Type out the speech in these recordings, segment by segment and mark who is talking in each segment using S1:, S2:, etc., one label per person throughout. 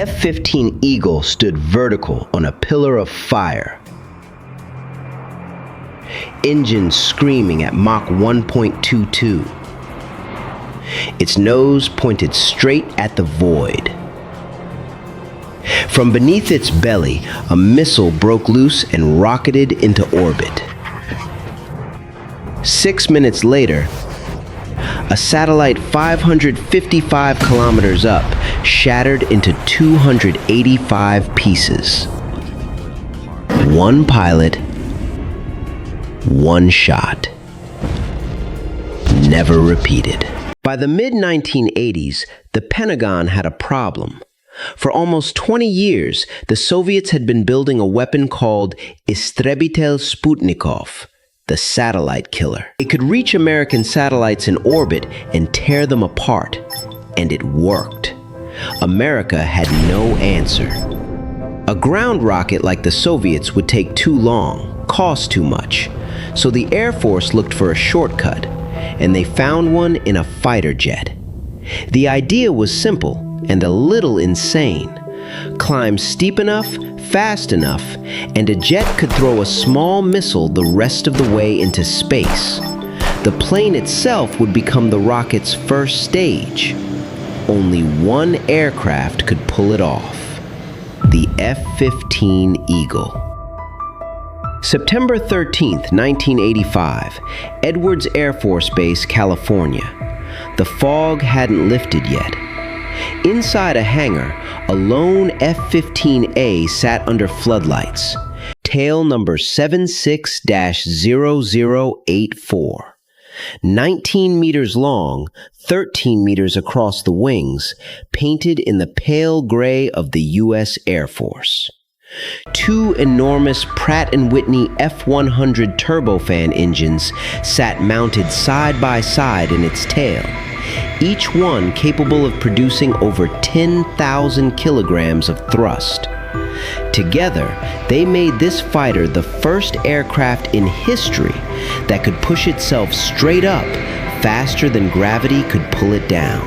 S1: F-15 Eagle stood vertical on a pillar of fire, engines screaming at Mach 1.22. Its nose pointed straight at the void. From beneath its belly, a missile broke loose and rocketed into orbit. 6 minutes later, a satellite 555 kilometers up shattered into 285 pieces. One pilot, one shot. Never repeated. By the mid-1980s, the Pentagon had a problem. For almost 20 years, the Soviets had been building a weapon called Istrebitel Sputnikov, the satellite killer. It could reach American satellites in orbit and tear them apart. And it worked. America had no answer. A ground rocket like the Soviets would take too long, cost too much. So the Air Force looked for a shortcut, and they found one in a fighter jet. The idea was simple and a little insane. Climb steep enough, fast enough, and a jet could throw a small missile the rest of the way into space. The plane itself would become the rocket's first stage. Only one aircraft could pull it off: the F-15 Eagle. September 13th, 1985, Edwards Air Force Base, California. The fog hadn't lifted yet. Inside a hangar, a lone F-15A sat under floodlights. Tail number 76-0084. 19 meters long, 13 meters across the wings, painted in the pale gray of the U.S. Air Force. Two enormous Pratt & Whitney F-100 turbofan engines sat mounted side by side in its tail, each one capable of producing over 10,000 kilograms of thrust. Together, they made this fighter the first aircraft in history that could push itself straight up faster than gravity could pull it down.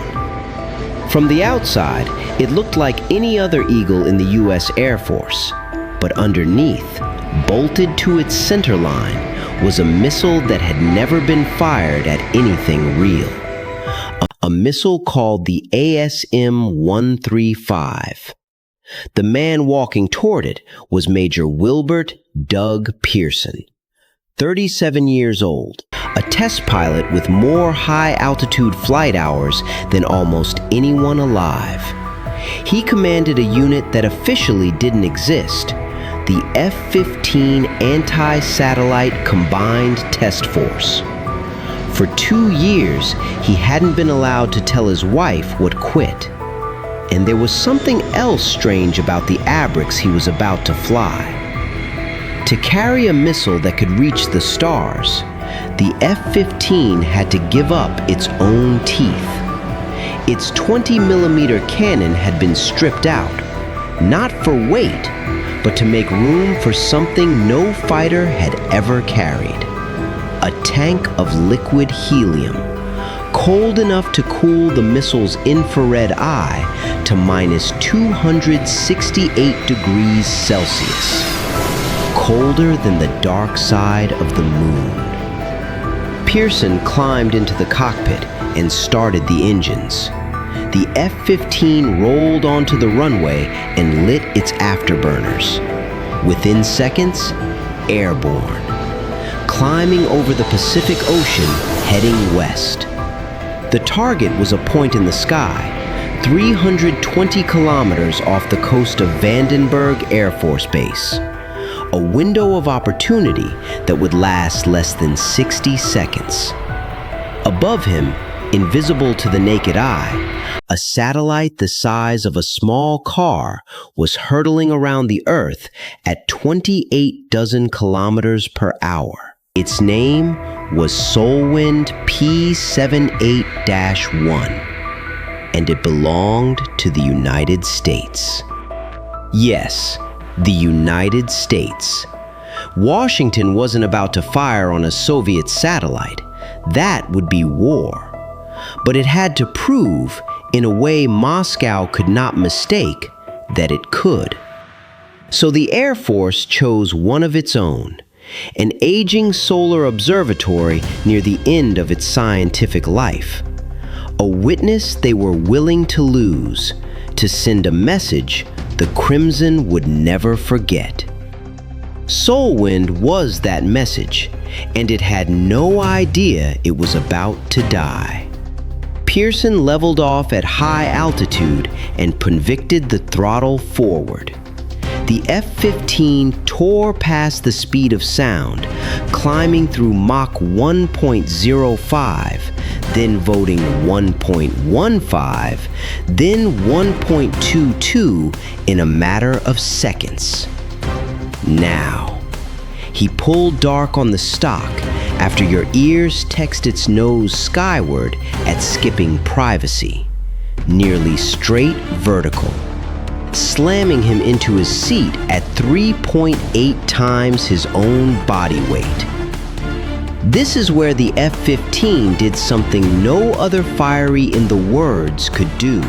S1: From the outside, it looked like any other Eagle in the U.S. Air Force, but underneath, bolted to its center line, was a missile that had never been fired at anything real. A missile called the ASM-135. The man walking toward it was Major Wilbert Doug Pearson, 37 years old, a test pilot with more high-altitude flight hours than almost anyone alive. He commanded a unit that officially didn't exist, the F-15 Anti-Satellite Combined Test Force. For 2 years, he hadn't been allowed to tell his wife what quit. And there was something else strange about the Abrix he was about to fly. To carry a missile that could reach the stars, the F-15 had to give up its own teeth. Its 20-millimeter cannon had been stripped out, not for weight, but to make room for something no fighter had ever carried: a tank of liquid helium, cold enough to cool the missile's infrared eye to minus 268 degrees Celsius, colder than the dark side of the moon. Pearson climbed into the cockpit and started the engines. The F-15 rolled onto the runway and lit its afterburners. Within seconds, airborne, climbing over the Pacific Ocean, heading west. The target was a point in the sky, 320 kilometers off the coast of Vandenberg Air Force Base. A window of opportunity that would last less than 60 seconds. Above him, invisible to the naked eye, a satellite the size of a small car was hurtling around the Earth at 28 dozen kilometers per hour. Its name was Solwind P-78-1, and it belonged to the United States. Yes, the United States. Washington wasn't about to fire on a Soviet satellite. That would be war. But it had to prove, in a way Moscow could not mistake, that it could. So the Air Force chose one of its own, an aging solar observatory near the end of its scientific life. A witness they were willing to lose to send a message the Crimson would never forget. Solwind was that message, and it had no idea it was about to die. Pearson leveled off at high altitude and convicted the throttle forward. The F-15 tore past the speed of sound, climbing through Mach 1.05, then voting 1.15, then 1.22 in a matter of seconds. Now, he pulled dark on the stock after your ears text its nose skyward at skipping privacy, nearly straight vertical, slamming him into his seat at 3.8 times his own body weight. This is where the F-15 did something no other fiery in the words could do.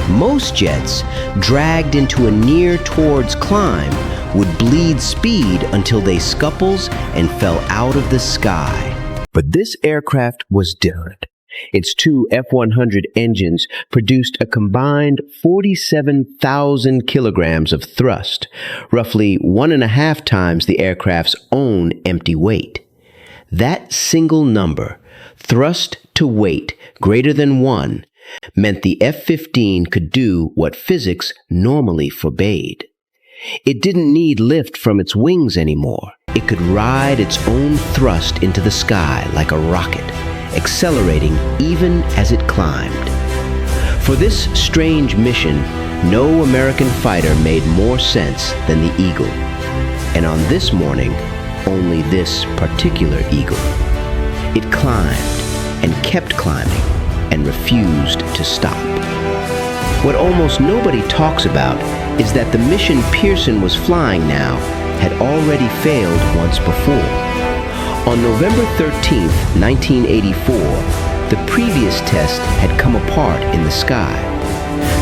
S1: Most jets, dragged into a near towards climb, would bleed speed until they scuffles and fell out of the sky. But this aircraft was different. Its two F-100 engines produced a combined 47,000 kilograms of thrust, roughly 1.5 times the aircraft's own empty weight. That single number, thrust to weight greater than 1, meant the F-15 could do what physics normally forbade. It didn't need lift from its wings anymore. It could ride its own thrust into the sky like a rocket, accelerating even as it climbed. For this strange mission, no American fighter made more sense than the Eagle. And on this morning, only this particular Eagle. It climbed and kept climbing and refused to stop. What almost nobody talks about is that the mission Pearson was flying now had already failed once before. On November 13, 1984, the previous test had come apart in the sky.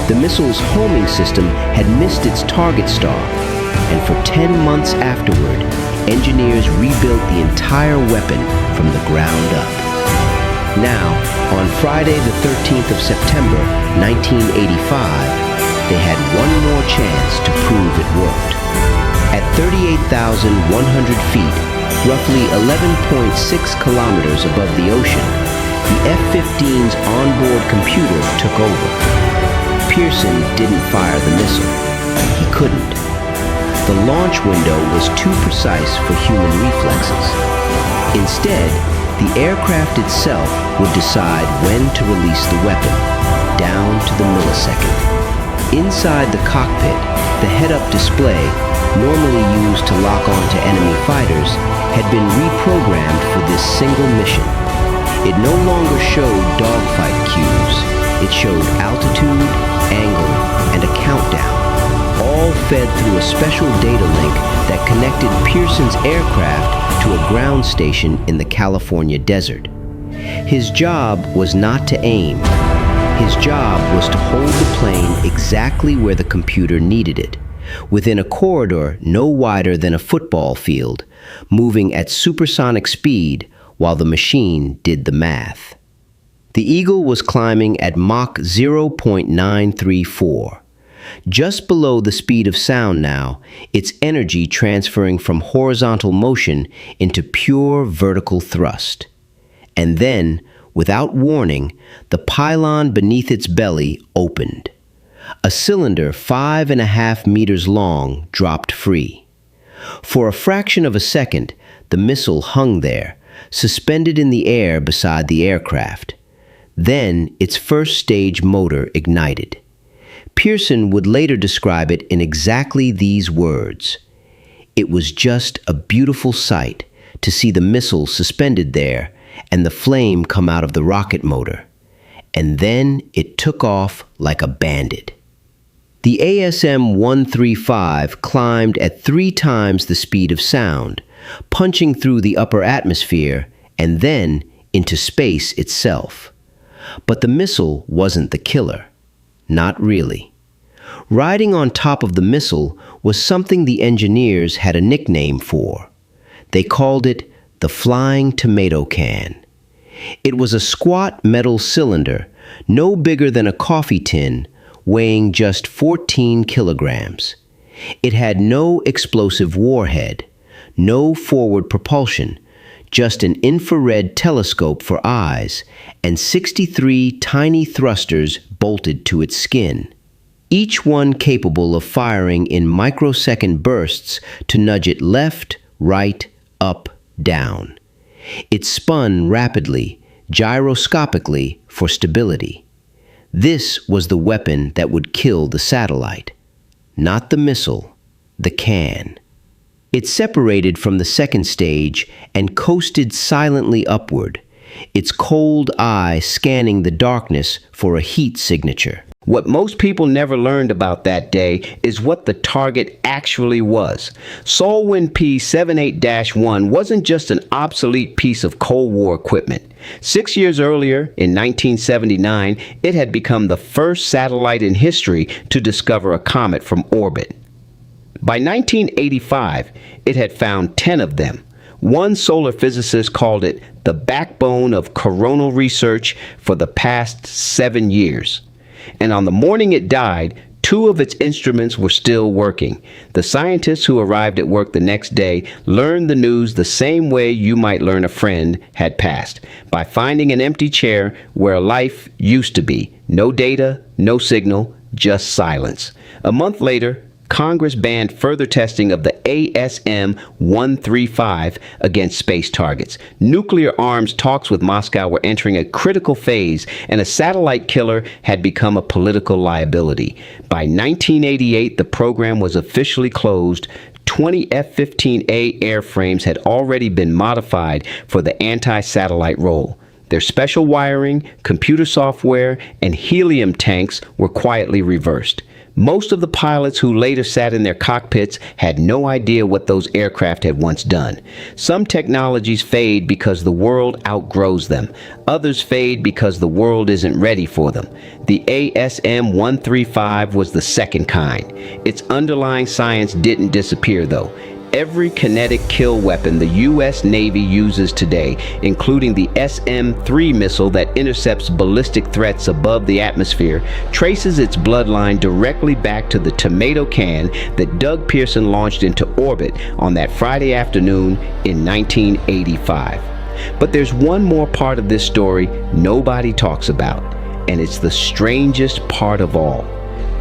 S1: The missile's homing system had missed its target star, and for 10 months afterward, engineers rebuilt the entire weapon from the ground up. Now, on Friday the 13th of September, 1985, they had one more chance to prove it worked. At 38,100 feet, roughly 11.6 kilometers above the ocean, the F-15's onboard computer took over. Pearson didn't fire the missile. He couldn't. The launch window was too precise for human reflexes. Instead, the aircraft itself would decide when to release the weapon, down to the millisecond. Inside the cockpit, the head-up display, normally used to lock onto enemy fighters, had been reprogrammed for this single mission. It no longer showed dogfight cues. It showed altitude, angle, and a countdown, all fed through a special data link that connected Pearson's aircraft to a ground station in the California desert. His job was not to aim. His job was to hold the plane exactly where the computer needed it, within a corridor no wider than a football field, moving at supersonic speed while the machine did the math. The Eagle was climbing at Mach 0.934. Just below the speed of sound now, its energy transferring from horizontal motion into pure vertical thrust. And then, without warning, the pylon beneath its belly opened. A cylinder 5.5 meters long dropped free. For a fraction of a second, the missile hung there, suspended in the air beside the aircraft. Then its first stage motor ignited. Pearson would later describe it in exactly these words. It was just a beautiful sight to see the missile suspended there and the flame come out of the rocket motor. And then it took off like a bandit. The ASM-135 climbed at 3 times the speed of sound, punching through the upper atmosphere and then into space itself. But the missile wasn't the killer. Not really. Riding on top of the missile was something the engineers had a nickname for. They called it the flying tomato can. It was a squat metal cylinder, no bigger than a coffee tin, weighing just 14 kilograms. It had no explosive warhead, no forward propulsion, just an infrared telescope for eyes, and 63 tiny thrusters bolted to its skin, each one capable of firing in microsecond bursts to nudge it left, right, up, down. It spun rapidly, gyroscopically, for stability. This was the weapon that would kill the satellite. Not the missile, the can. It separated from the second stage and coasted silently upward, its cold eye scanning the darkness for a heat signature. What most people never learned about that day is what the target actually was. Solwind P-78-1 wasn't just an obsolete piece of Cold War equipment. 6 years earlier, in 1979, it had become the first satellite in history to discover a comet from orbit. By 1985, it had found 10 of them. One solar physicist called it the backbone of coronal research for the past 7 years. And on the morning it died, 2 of its instruments were still working. The scientists who arrived at work the next day learned the news the same way you might learn a friend had passed, by finding an empty chair where life used to be. No data, no signal, just silence. A month later, Congress banned further testing of the ASM-135 against space targets. Nuclear arms talks with Moscow were entering a critical phase, and a satellite killer had become a political liability. By 1988, the program was officially closed. 20 F-15A airframes had already been modified for the anti-satellite role. Their special wiring, computer software, and helium tanks were quietly reversed. Most of the pilots who later sat in their cockpits had no idea what those aircraft had once done. Some technologies fade because the world outgrows them. Others fade because the world isn't ready for them. The ASM-135 was the second kind. Its underlying science didn't disappear, though. Every kinetic kill weapon the U.S. Navy uses today, including the SM-3 missile that intercepts ballistic threats above the atmosphere, traces its bloodline directly back to the tomato can that Doug Pearson launched into orbit on that Friday afternoon in 1985. But there's one more part of this story nobody talks about, and it's the strangest part of all.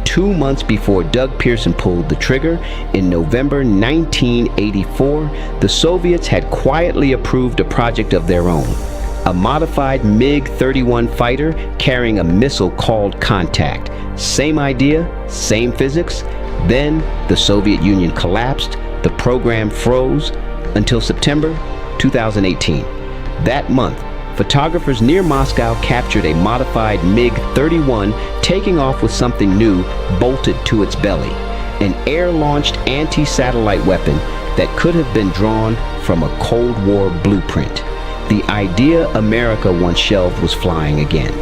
S1: 2 months before Doug Pearson pulled the trigger, in November 1984, the Soviets had quietly approved a project of their own. A modified MiG-31 fighter carrying a missile called Contact. Same idea, same physics. Then the Soviet Union collapsed, the program froze, until September 2018. That month, photographers near Moscow captured a modified MiG-31 taking off with something new bolted to its belly, an air-launched anti-satellite weapon that could have been drawn from a Cold War blueprint. The idea America once shelved was flying again,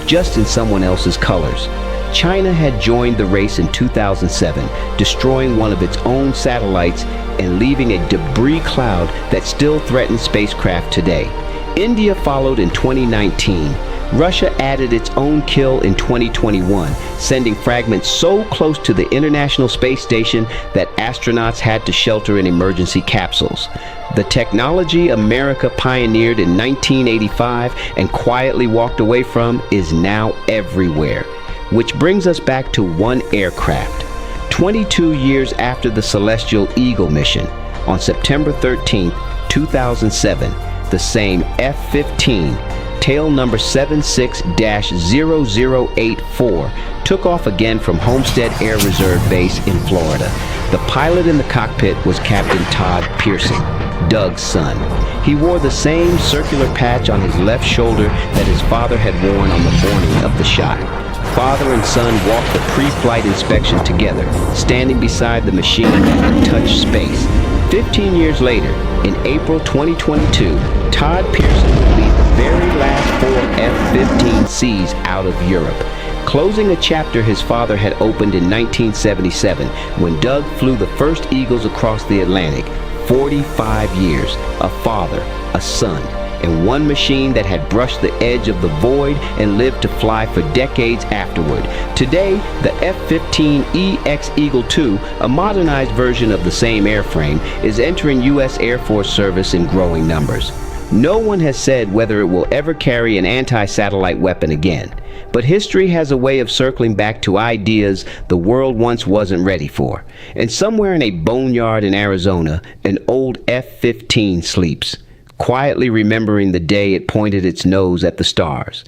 S1: just in someone else's colors. China had joined the race in 2007, destroying one of its own satellites and leaving a debris cloud that still threatens spacecraft today. India followed in 2019. Russia added its own kill in 2021, sending fragments so close to the International Space Station that astronauts had to shelter in emergency capsules. The technology America pioneered in 1985 and quietly walked away from is now everywhere. Which brings us back to one aircraft. 22 years after the Celestial Eagle mission, on September 13, 2007, the same F-15, tail number 76-0084, took off again from Homestead Air Reserve Base in Florida. The pilot in the cockpit was Captain Todd Pearson, Doug's son. He wore the same circular patch on his left shoulder that his father had worn on the morning of the shot. Father and son walked the pre-flight inspection together, standing beside the machine that could touch space. 15 years later, in April 2022, Todd Pearson would lead the very last 4 F-15Cs out of Europe. closing a chapter his father had opened in 1977 when Doug flew the first Eagles across the Atlantic. 45 years, a father, a son, and one machine that had brushed the edge of the void and lived to fly for decades afterward. Today, the F-15 EX Eagle II, a modernized version of the same airframe, is entering U.S. Air Force service in growing numbers. No one has said whether it will ever carry an anti-satellite weapon again, but history has a way of circling back to ideas the world once wasn't ready for. And somewhere in a boneyard in Arizona, an old F-15 sleeps, quietly remembering the day it pointed its nose at the stars.